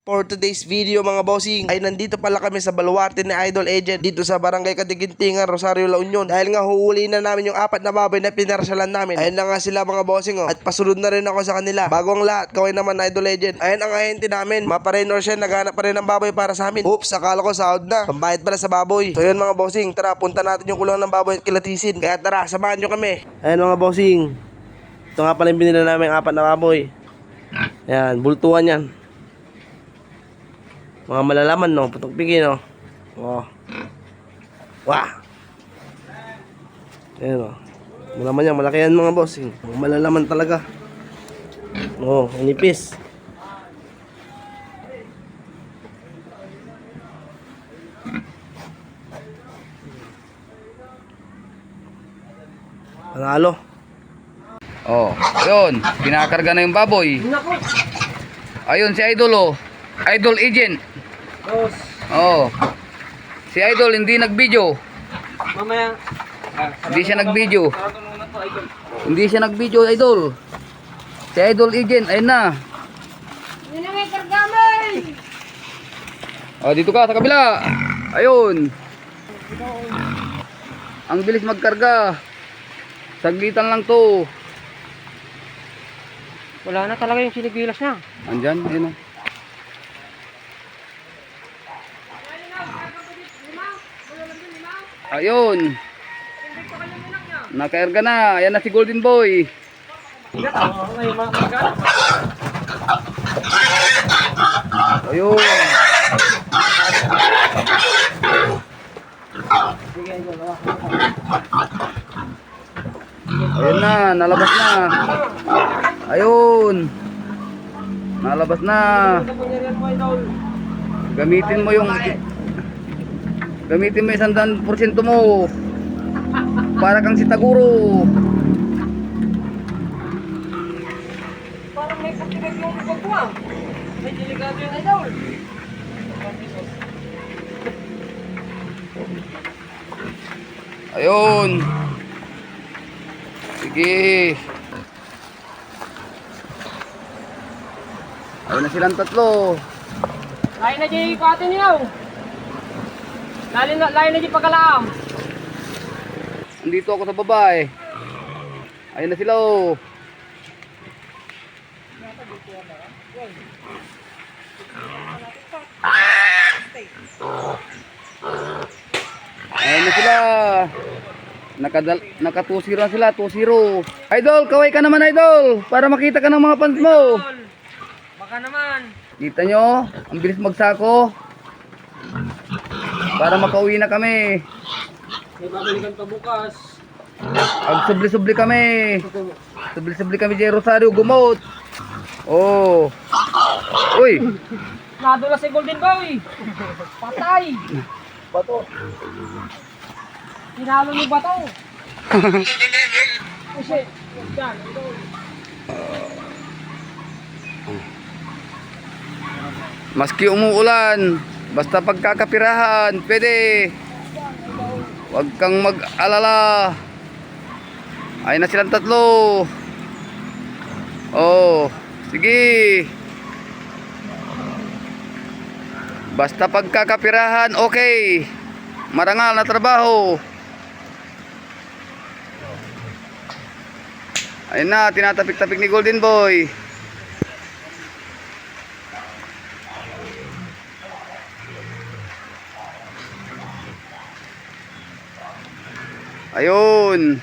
For today's video mga bossing ay nandito pala kami sa baluarte ni Idol Agent dito sa barangay Katigintingan, Rosario, La Union. Dahil nga huhuli na namin yung 4 na baboy na pinarsalan namin. Ayun na nga sila mga bossing At pasunod na rin ako sa kanila. Bago ang lahat, kaway naman Idol Agent. Ayun ang ahente namin. Maparenor siya, naghanap pa rin ng baboy para sa amin. Oops, akala ko sahod na. Pambayad pala sa baboy. So yun mga bossing, tara punta natin yung kulong ng baboy at kilatisin. Kaya tara, samahan nyo kami. Ayun mga bossing. Ito nga pala yung binila namin 4 na baboy. Ayan, bultuan yan. Mga malalaman no, putok pigi no. Oh. Wah. Ayan o. Malaman yan, malaki yan mga bossing. Malalaman talaga. Oh, inipis. Panalo. Oh, yun. Pinakarga na yung baboy. Ayun si Idol oh. Idol Agent. Oh. Si Idol hindi nag-video. Mamaya. Hindi siya nag-video. Hindi siya nag-video, Idol. Si Idol Agent, ayun na. Yun ang may kargamay! Oh, dito ka sa kabila. Ayun. Ang bilis magkarga. Saglitan lang to. Wala na talaga yung sinigilas niya. Andyan, ayun oh. Ayun. Nakaerga na. Ayan na si Golden Boy. Ayun. Ayun na, nalabas na. Ayun. Nalabas na. Gamitin mo yung 100% mo. Para kang si Taguro. Parang may pagkinig yung pagbuwang. May delikado yung idol. Ayun. Sige. Ayun na silang tatlo. Lain na dyan yung katin niyo. Lain na dyan pagkalaam. Andito ako sa baba eh. Ayun na sila oh. Ayun na sila. Naka 2-0 na sila, 2-0. Idol, kaway ka naman Idol. Para makita ka ng mga pants mo. Baka naman. Kita nyo, ang bilis magsako. Para makauwi na kami. May babalikan pa bukas. Subli-subli kami. Subli-subli kami dyan Rosario, gumot. Oh. Uy. Nadula si Golden Boy. Patay. Bato. Tinalo ni Bato. Oh shit. Yan. Maski umuulan, basta pagkakapirahan, pwede. Huwag kang mag-alala. Ayun na silang tatlo. Oh, sige. Basta pagkakapirahan, okay. Marangal na trabaho. Ayun na, tinatapik-tapik ni Golden Boy. Ayun.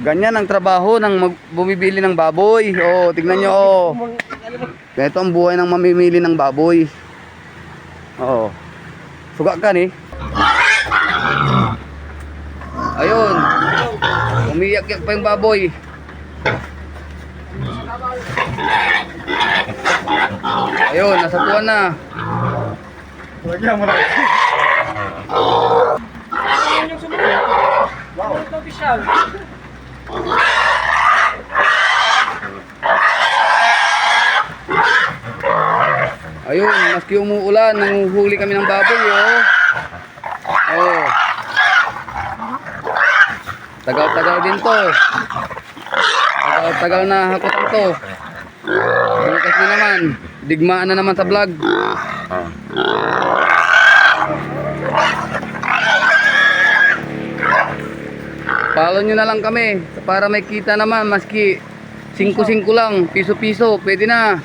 Ganyan ang trabaho ng bumibili ng baboy. Oh, tignan nyo oh. Ito ang buhay ng mamimili ng baboy. Oo. Suga ka ni. Ayun. Umiyak-yak pa yung baboy. Ayun, nasa puwan na. Ayun yung sumunod. Wow. Ito official. Ayun, maski umuulan, nanguhuli kami ng baboy, oh. Oh. Tagal-tagal din to. Tagal-tagal na hakutan to. Bukas na naman. Digmaan na naman sa vlog. Follow nyo na lang kami para may kita naman, maski 5-5 lang, piso-piso, pwede na.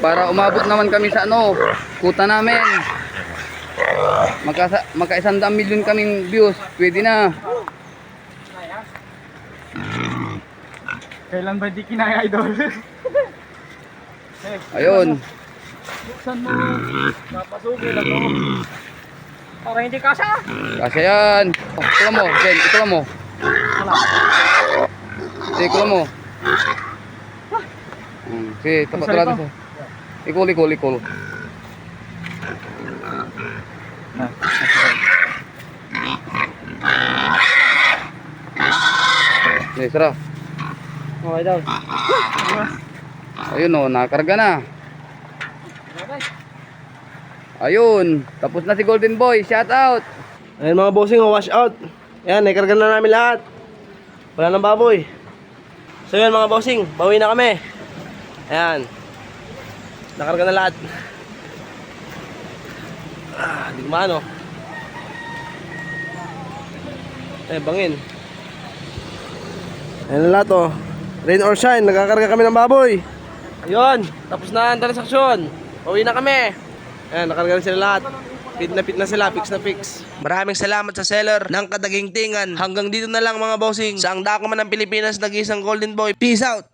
Para umabot naman kami sa kuta namin. Maka 100 milyon kaming views, pwede na. Kailan ba di kinaya, idol? Ayun. Buksan mo. Papasukin lang mo. Para hindi kasha. Kasi yan. Oh, ito mo, Ben, ito mo. Ito mo. Sige, tapat natin siya. Ikul. Sige, sarap. Okay daw. Ayun nakarga na. Ayun, tapos na si Golden Boy. Shout out. Ayan mga bossing, wash out. Ayan, naikarga na namin lahat. Wala nang baboy. So yun mga bossing, bawi na kami. Ayan. Nakarga na lahat. Digmaan bangin. Ayan na lahat Rain or shine, nagkakarga kami ng baboy. Ayun, tapos na ang transaksyon. Bawi na kami. Ayan, nakarga na sila lahat. Fit na sila, fix na fix. Maraming salamat sa seller ng Kadagintingan. Hanggang dito na lang mga bossing. Sa ang dako man ng Pilipinas, nag-iisang Golden Boy. Peace out!